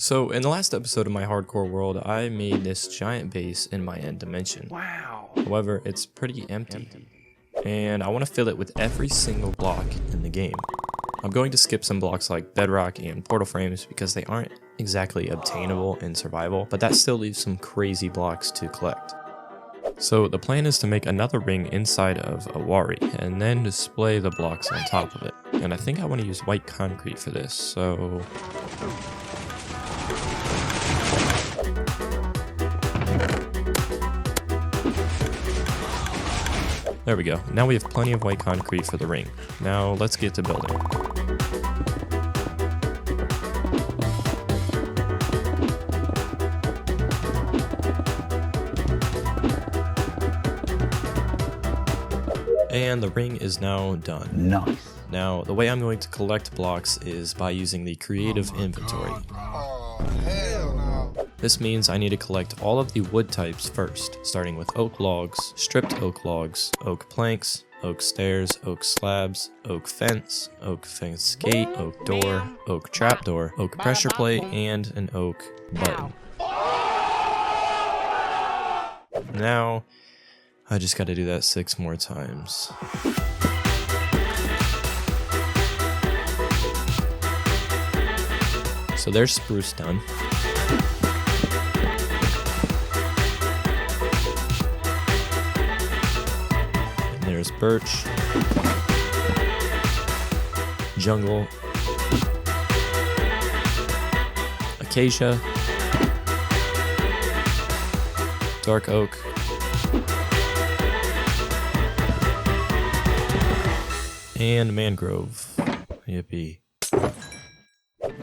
So in the last episode of my hardcore world, I made this giant base in my end dimension. Wow. However, it's pretty empty. And I want to fill it with every single block in the game. I'm going to skip some blocks like bedrock and portal frames because they aren't exactly obtainable in survival, but that still leaves some crazy blocks to collect. So the plan is to make another ring inside of a wari and then display the blocks on top of it. And I think I want to use white concrete for this, so... There we go. Now we have plenty of white concrete for the ring. Now let's get to building. And the ring is now done. Nice. Now, the way I'm going to collect blocks is by using the creative inventory. This means I need to collect all of the wood types first, starting with oak logs, stripped oak logs, oak planks, oak stairs, oak slabs, oak fence gate, oak door, oak trapdoor, oak pressure plate, and an oak button. Now, I just gotta do that 6 more times. So there's spruce done. And there's birch, jungle, acacia, dark oak, and mangrove. Yippee.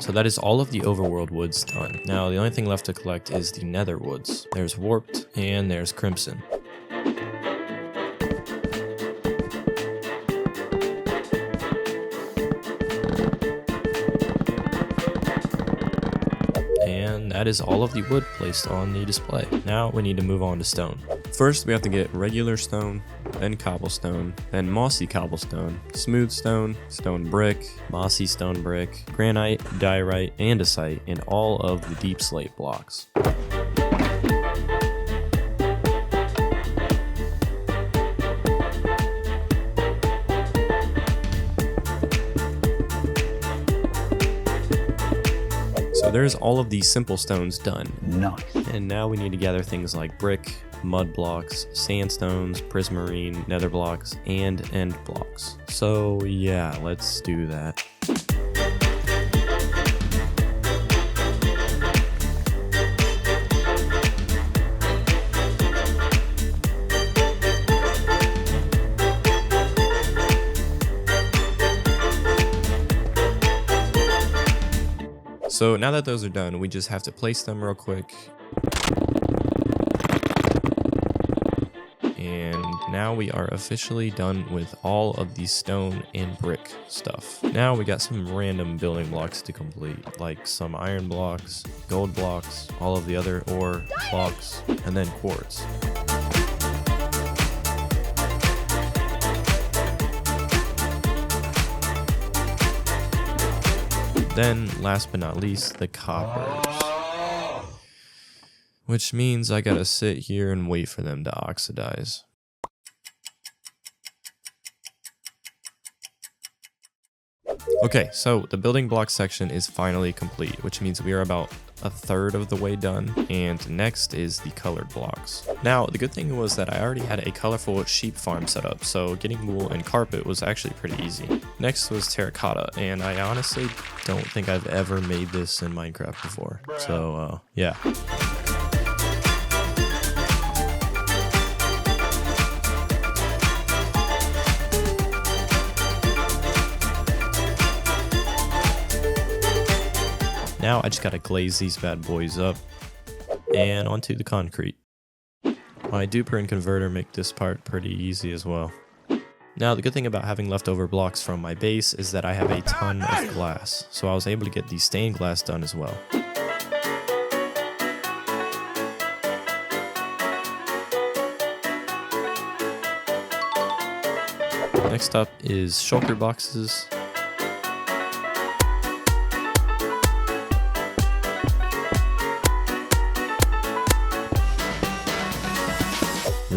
So that is all of the overworld woods done. Now the only thing left to collect is the nether woods. There's warped and there's crimson. And that is all of the wood placed on the display. Now we need to move on to stone. First we have to get regular stone, then cobblestone, then mossy cobblestone, smooth stone, stone brick, mossy stone brick, granite, diorite, andesite, and all of the deep slate blocks. So there's all of these simple stones done. Nice. And now we need to gather things like brick, mud blocks, sandstones, prismarine, nether blocks, and end blocks. So yeah, let's do that. So now that those are done, we just have to place them real quick. And now we are officially done with all of the stone and brick stuff. Now we got some random building blocks to complete, like some iron blocks, gold blocks, all of the other ore blocks, and then quartz. Then, last but not least, the coppers. Which means I gotta sit here and wait for them to oxidize. Okay, so the building block section is finally complete, which means we are about a third of the way done, and next is the colored blocks. Now, the good thing was that I already had a colorful sheep farm set up, so getting wool and carpet was actually pretty easy. Next was terracotta, and I honestly don't think I've ever made this in Minecraft before, so yeah. Now I just gotta glaze these bad boys up and onto the concrete. My duper and converter make this part pretty easy as well. Now the good thing about having leftover blocks from my base is that I have a ton of glass, so I was able to get the stained glass done as well. Next up is shulker boxes.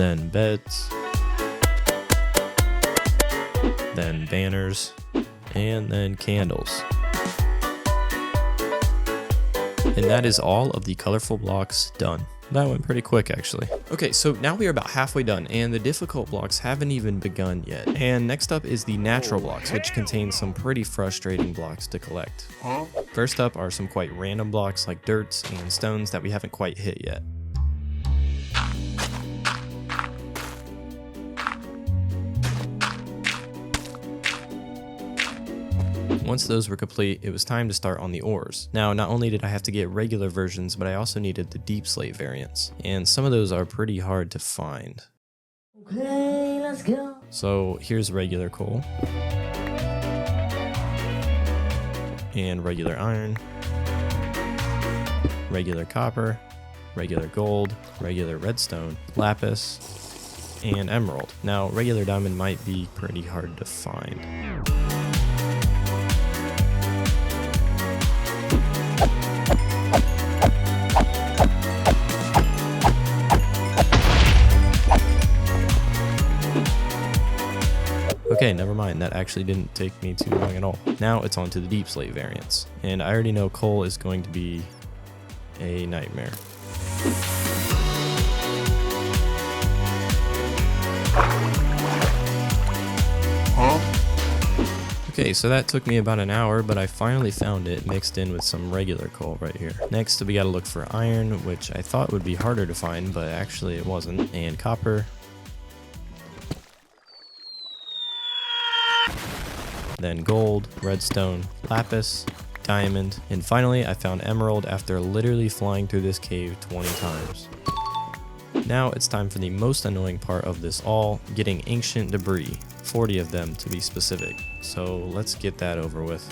then beds, then banners, and then candles. And that is all of the colorful blocks done. That went pretty quick actually. Okay, so now we are about halfway done and the difficult blocks haven't even begun yet. And next up is the natural blocks, which contain some pretty frustrating blocks to collect. First up are some quite random blocks like dirts and stones that we haven't quite hit yet. Once those were complete, it was time to start on the ores. Now, not only did I have to get regular versions, but I also needed the deep slate variants, and some of those are pretty hard to find. Okay, let's go. So here's regular coal, and regular iron, regular copper, regular gold, regular redstone, lapis, and emerald. Now, regular diamond might be pretty hard to find. Okay, never mind, that actually didn't take me too long at all. Now it's on to the deep slate variants, and I already know coal is going to be a nightmare. Okay, so that took me about an hour, but I finally found it mixed in with some regular coal right here. Next, we gotta look for iron, which I thought would be harder to find, but actually it wasn't, and copper. Then gold, redstone, lapis, diamond, and finally I found emerald after literally flying through this cave 20 times. Now it's time for the most annoying part of this all, getting ancient debris, 40 of them to be specific. So let's get that over with.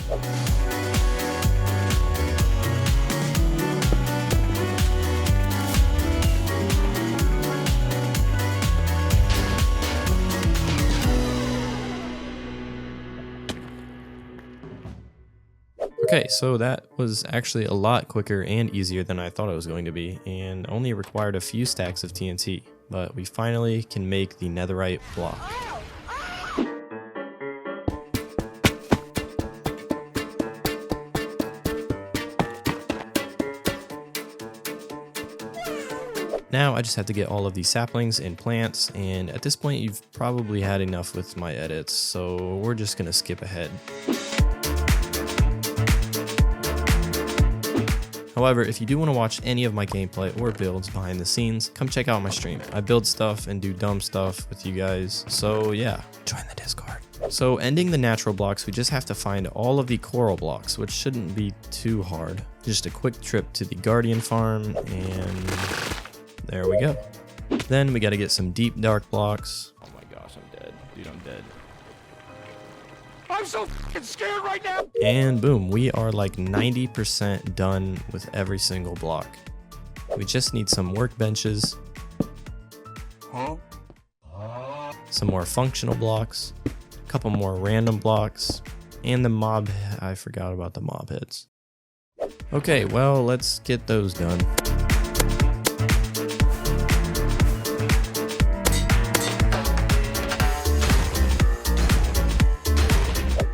Okay, so that was actually a lot quicker and easier than I thought it was going to be, and only required a few stacks of TNT, but we finally can make the netherite block. Now I just have to get all of these saplings and plants, and at this point you've probably had enough with my edits, so we're just gonna skip ahead. However, if you do want to watch any of my gameplay or builds behind the scenes, come check out my stream. I build stuff and do dumb stuff with you guys, so yeah, join the Discord. So ending the natural blocks, we just have to find all of the coral blocks, which shouldn't be too hard. Just a quick trip to the Guardian farm, and there we go. Then we gotta get some deep dark blocks. Oh my gosh, I'm dead. Dude, I'm dead. I'm so fucking scared right now! And boom, we are like 90% done with every single block. We just need some workbenches, some more functional blocks, a couple more random blocks, and the mob. I forgot about the mob heads. Okay, well, let's get those done.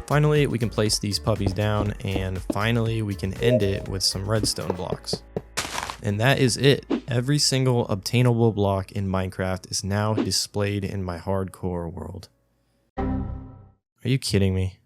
Finally, we can place these puppies down, and finally we can end it with some redstone blocks. And that is it. Every single obtainable block in Minecraft is now displayed in my hardcore world. Are you kidding me?